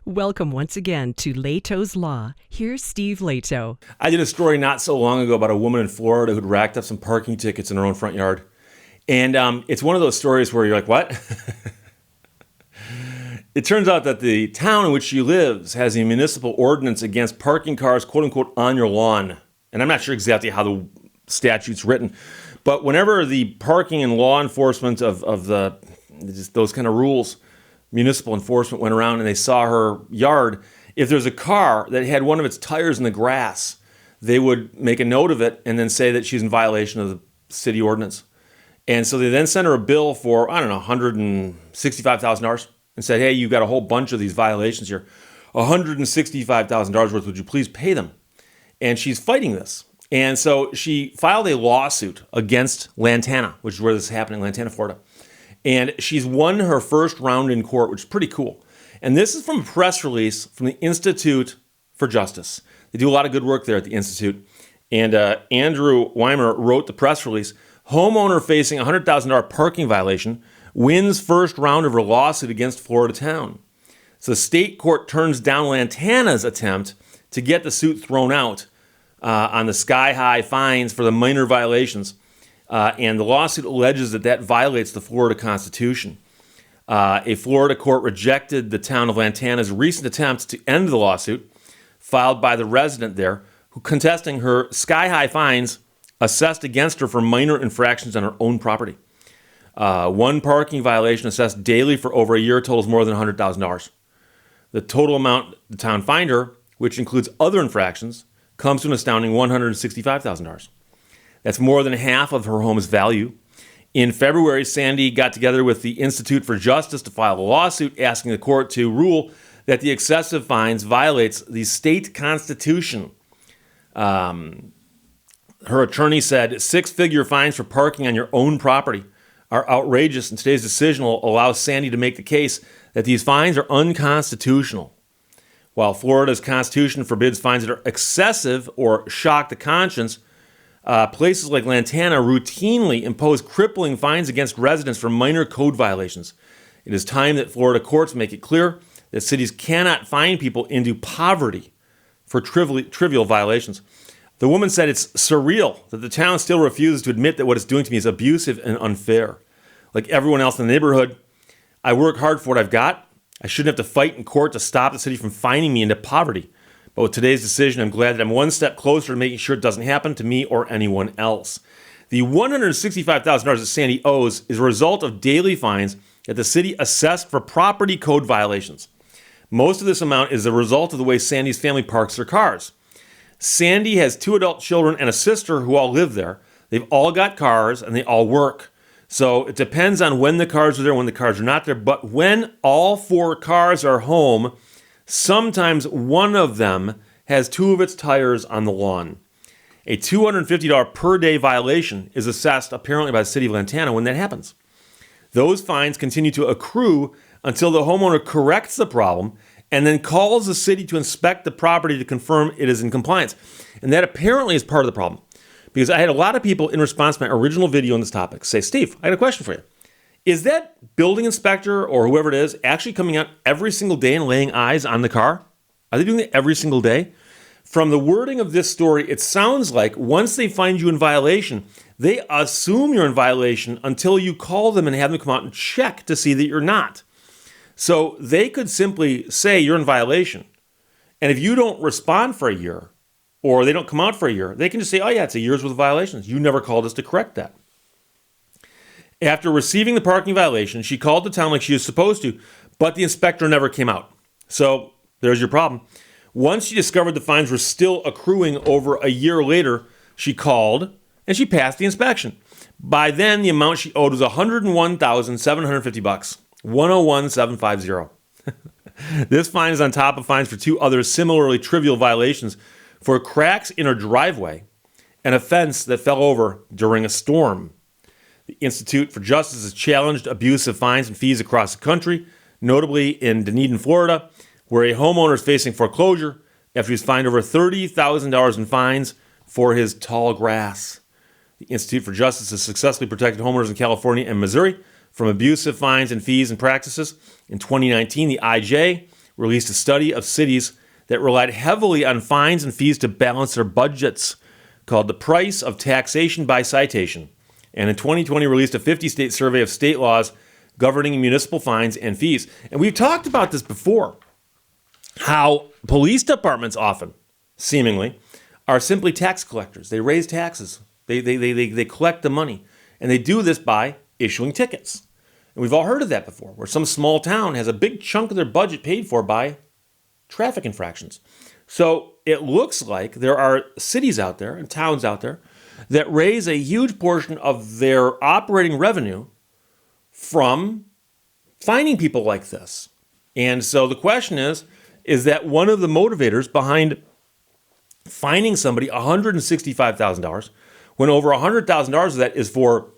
Welcome once again to Lehto's Law. Here's Steve Lehto. I did a story not so long ago about a woman in Florida who'd racked up some parking tickets in her own front yard. And it's one of those stories where you're like, what? It turns out that the town in which she lives has a municipal ordinance against parking cars, quote unquote, on your lawn. And I'm not sure exactly how the statute's written, but whenever the parking and law enforcement of those kind of rules, municipal enforcement went around and they saw her yard, if there's a car that had one of its tires in the grass, they would make a note of it and then say that she's in violation of the city ordinance. And so they then sent her a bill for, $165,000 and said, hey, you've got a whole bunch of these violations here. $165,000 worth, would you please pay them? And she's fighting this. And so she filed a lawsuit against Lantana, which is where this is happening, Lantana, Florida. And she's won her first round in court, which is pretty cool. And this is from a press release from the Institute for Justice. They do a lot of good work there at the Institute. And Andrew Weimer wrote the press release. Homeowner facing a $100,000 parking violation wins first round of her lawsuit against Florida town. So the state court turns down Lantana's attempt to get the suit thrown out on the sky-high fines for the minor violations. And the lawsuit alleges that violates the Florida Constitution. A Florida court rejected the town of Lantana's recent attempt to end the lawsuit filed by the resident there, who contesting her sky-high fines assessed against her for minor infractions on her own property. One parking violation assessed daily for over a year totals more than $100,000. The total amount the town fined her, which includes other infractions, comes to an astounding $165,000. That's more than half of her home's value. In February, Sandy got together with the Institute for Justice to file a lawsuit asking the court to rule that the excessive fines violates the state constitution. Her attorney said six-figure fines for parking on your own property are outrageous, and today's decision will allow Sandy to make the case that these fines are unconstitutional. While Florida's constitution forbids fines that are excessive or shock the conscience, places like Lantana routinely impose crippling fines against residents for minor code violations. It is time that Florida courts make it clear that cities cannot fine people into poverty for trivial violations. The woman said it's surreal that the town still refuses to admit that what it's doing to me is abusive and unfair. Like everyone else in the neighborhood, I work hard for what I've got. I shouldn't have to fight in court to stop the city from fining me into poverty. But with today's decision, I'm glad that I'm one step closer to making sure it doesn't happen to me or anyone else. The $165,000 that Sandy owes is a result of daily fines that the city assessed for property code violations. Most of this amount is a result of the way Sandy's family parks their cars. Sandy has two adult children and a sister who all live there. They've all got cars and they all work. So it depends on when the cars are there, when the cars are not there. But when all four cars are home, sometimes one of them has two of its tires on the lawn. A $250 per day violation is assessed apparently by the city of Lantana when that happens. Those fines continue to accrue until the homeowner corrects the problem and then calls the city to inspect the property to confirm it is in compliance. And that apparently is part of the problem. Because I had a lot of people in response to my original video on this topic say, Steve, I got a question for you. Is that building inspector or whoever it is actually coming out every single day and laying eyes on the car? Are they doing it every single day? From the wording of this story, it sounds like once they find you in violation, they assume you're in violation until you call them and have them come out and check to see that you're not. So they could simply say you're in violation. And if you don't respond for a year, or they don't come out for a year, they can just say, oh yeah, it's a year's worth of violations. You never called us to correct that. After receiving the parking violation, she called the town like she was supposed to, but the inspector never came out. So there's your problem. Once she discovered the fines were still accruing over a year later, she called and she passed the inspection. By then, the amount she owed was $101,750, $101,750. This fine is on top of fines for two other similarly trivial violations for cracks in her driveway and a fence that fell over during a storm. The Institute for Justice has challenged abusive fines and fees across the country, notably in Dunedin, Florida, where a homeowner is facing foreclosure after he's fined over $30,000 in fines for his tall grass. The Institute for Justice has successfully protected homeowners in California and Missouri from abusive fines and fees and practices. In 2019, the IJ released a study of cities that relied heavily on fines and fees to balance their budgets, called The Price of Taxation by Citation. And in 2020 released a 50-state survey of state laws governing municipal fines and fees. And we've talked about this before, how police departments often, seemingly, are simply tax collectors. They raise taxes. They collect the money. And they do this by issuing tickets. And we've all heard of that before, where some small town has a big chunk of their budget paid for by traffic infractions. So it looks like there are cities out there and towns out there that raise a huge portion of their operating revenue from fining people like this. And so the question is that one of the motivators behind fining somebody $165,000 when over $100,000 of that is for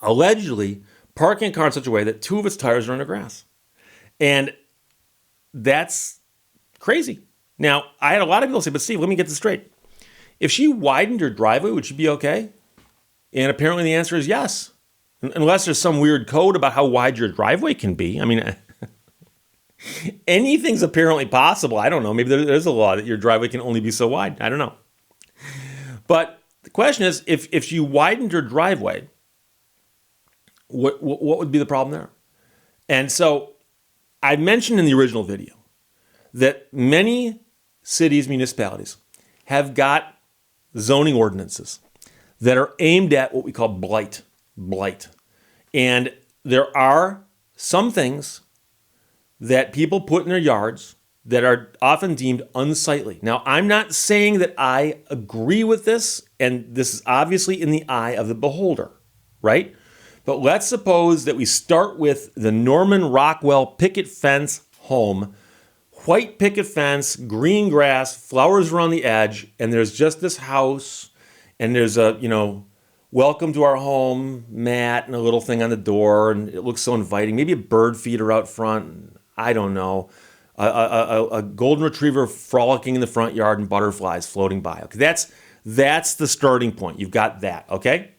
allegedly parking a car in such a way that two of its tires are in the grass? And that's crazy. Now, I had a lot of people say, but Steve, let me get this straight. If she widened her driveway, would she be okay? And apparently the answer is yes. Unless there's some weird code about how wide your driveway can be. I mean, anything's apparently possible. I don't know. Maybe there's a law that your driveway can only be so wide. I don't know. But the question is, if she widened her driveway, what would be the problem there? And so I mentioned in the original video that many cities, municipalities have got zoning ordinances that are aimed at what we call blight. And there are some things that people put in their yards that are often deemed unsightly. Now, I'm not saying that I agree with this, and this is obviously in the eye of the beholder, right? But let's suppose that we start with the Norman Rockwell picket fence home, white picket fence, green grass, flowers around the edge, and there's just this house, and there's a, welcome to our home mat and a little thing on the door, and it looks so inviting. Maybe a bird feeder out front. I don't know. A golden retriever frolicking in the front yard and butterflies floating by. Okay, that's the starting point. You've got that, okay?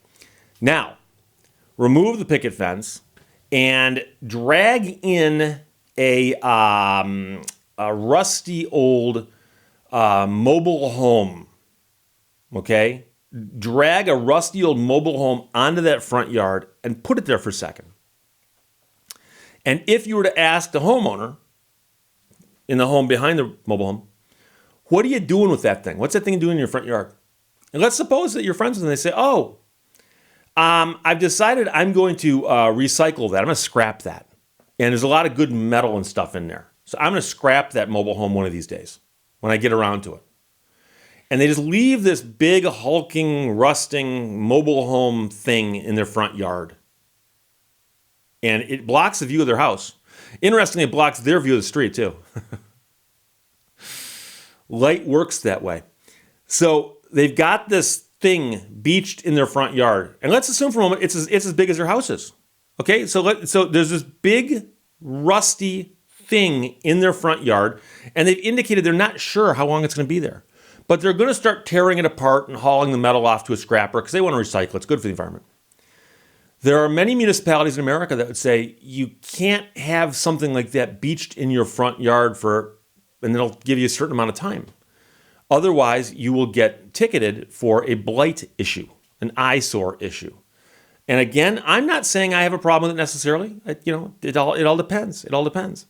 Now, remove the picket fence and drag in a rusty old mobile home, okay? Drag a rusty old mobile home onto that front yard and put it there for a second. And if you were to ask the homeowner in the home behind the mobile home, what are you doing with that thing? What's that thing doing in your front yard? And let's suppose that you're friends with them and they say, I've decided I'm going to recycle that. I'm going to scrap that. And there's a lot of good metal and stuff in there. So I'm going to scrap that mobile home one of these days when I get around to it. And they just leave this big, hulking, rusting mobile home thing in their front yard. And it blocks the view of their house. Interestingly, it blocks their view of the street, too. Light works that way. So they've got this thing beached in their front yard. And let's assume for a moment it's as big as their house is. Okay, so there's this big, rusty thing in their front yard, and they've indicated they're not sure how long it's going to be there. But they're going to start tearing it apart and hauling the metal off to a scrapper because they want to recycle. It's good for the environment. There are many municipalities in America that would say you can't have something like that beached in your front yard and they'll give you a certain amount of time. Otherwise, you will get ticketed for a blight issue, an eyesore issue. And again, I'm not saying I have a problem with it necessarily. It all depends. It all depends.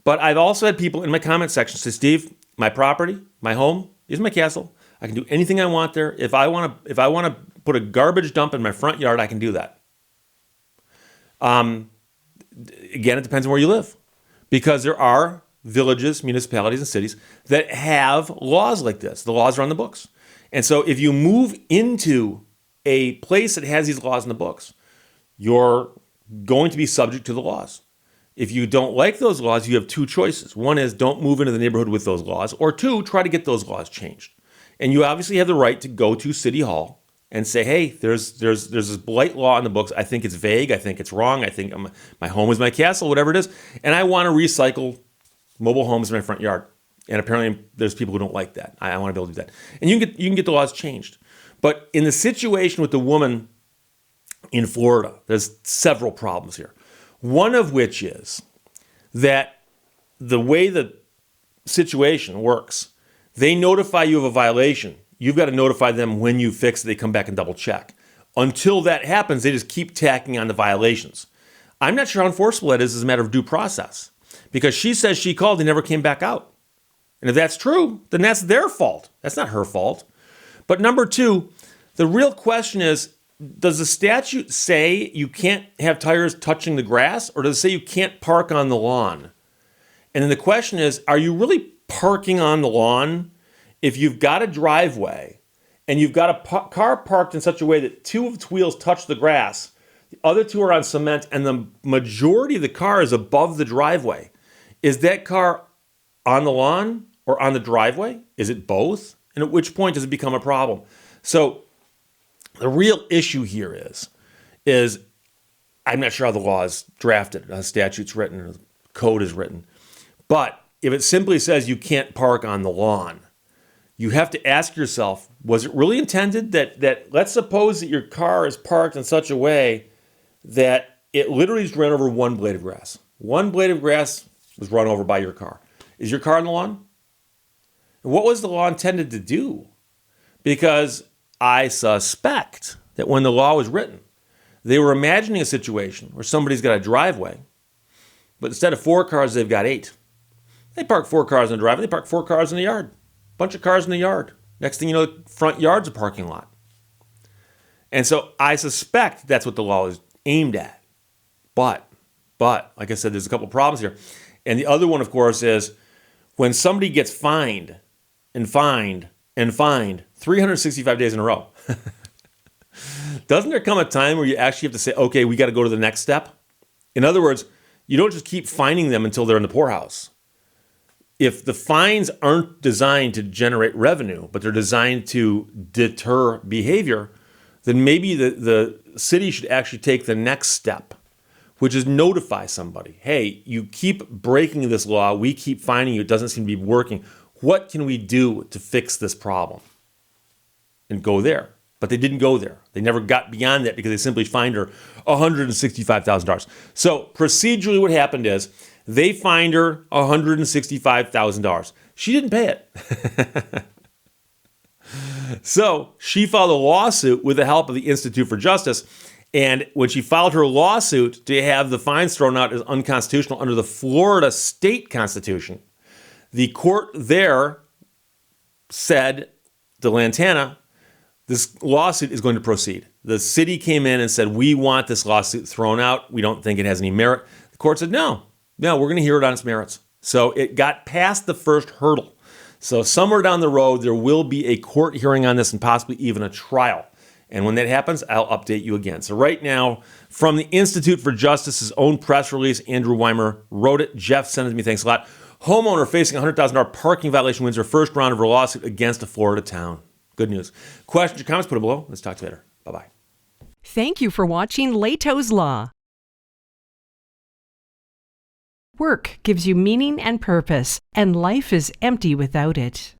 But I've also had people in my comment section say, Steve, my property, my home is my castle. I can do anything I want there. If I want to put a garbage dump in my front yard, I can do that. Again, it depends on where you live, because there are villages, municipalities, and cities that have laws like this. The laws are on the books. And so if you move into a place that has these laws in the books, you're going to be subject to the laws. If you don't like those laws, you have two choices. One is don't move into the neighborhood with those laws, or two, try to get those laws changed. And you obviously have the right to go to City Hall and say, hey, there's this blight law in the books. I think it's vague. I think it's wrong. I think my home is my castle, whatever it is. And I want to recycle mobile homes in my front yard. And apparently there's people who don't like that. I want to be able to do that. And you can get the laws changed. But in the situation with the woman in Florida, there's several problems here. One of which is that the way the situation works, they notify you of a violation. You've got to notify them when you fix it. They come back and double check. Until that happens, they just keep tacking on the violations. I'm not sure how enforceable that is as a matter of due process, because she says she called, they never came back out. And if that's true, then that's their fault. That's not her fault. But number two, the real question is, does the statute say you can't have tires touching the grass, or does it say you can't park on the lawn? And then the question is, are you really parking on the lawn if you've got a driveway and you've got a car parked in such a way that two of its wheels touch the grass, the other two are on cement, and the majority of the car is above the driveway? Is that car on the lawn or on the driveway? Is it both? And at which point does it become a problem? So the real issue here is I'm not sure how the law is drafted, how the statute's written, or the code is written. But if it simply says you can't park on the lawn, you have to ask yourself, was it really intended that let's suppose that your car is parked in such a way that it literally just ran over one blade of grass. One blade of grass was run over by your car. Is your car on the lawn? And what was the law intended to do? Because I suspect that when the law was written, they were imagining a situation where somebody's got a driveway, but instead of 4 cars, they've got 8. They park 4 cars in the driveway, they park 4 cars in the yard. Bunch of cars in the yard. Next thing you know, the front yard's a parking lot. And so I suspect that's what the law is aimed at. But, like I said, there's a couple problems here. And the other one, of course, is when somebody gets fined and fined and fined 365 days in a row, doesn't there come a time where you actually have to say, okay, we got to go to the next step? In other words, you don't just keep fining them until they're in the poorhouse. If the fines aren't designed to generate revenue, but they're designed to deter behavior, then maybe the city should actually take the next step, which is notify somebody. Hey, you keep breaking this law. We keep fining you. It doesn't seem to be working. What can we do to fix this problem? And go there. But they didn't go there. They never got beyond that because they simply fined her $165,000. So procedurally what happened is they fined her $165,000. She didn't pay it. So she filed a lawsuit with the help of the Institute for Justice. And when she filed her lawsuit to have the fines thrown out as unconstitutional under the Florida state constitution, the court there said to Lantana, this lawsuit is going to proceed. The city came in and said, we want this lawsuit thrown out. We don't think it has any merit. The court said, no, we're going to hear it on its merits. So it got past the first hurdle. So somewhere down the road, there will be a court hearing on this and possibly even a trial. And when that happens, I'll update you again. So right now, from the Institute for Justice's own press release, Andrew Weimer wrote it. Jeff sent it to me. Thanks a lot. Homeowner facing a $100,000 parking violation wins her first round of her lawsuit against a Florida town. Good news. Questions or comments, put it below. Let's talk to you later. Bye-bye. Thank you for watching Lehto's Law. Work gives you meaning and purpose, and life is empty without it.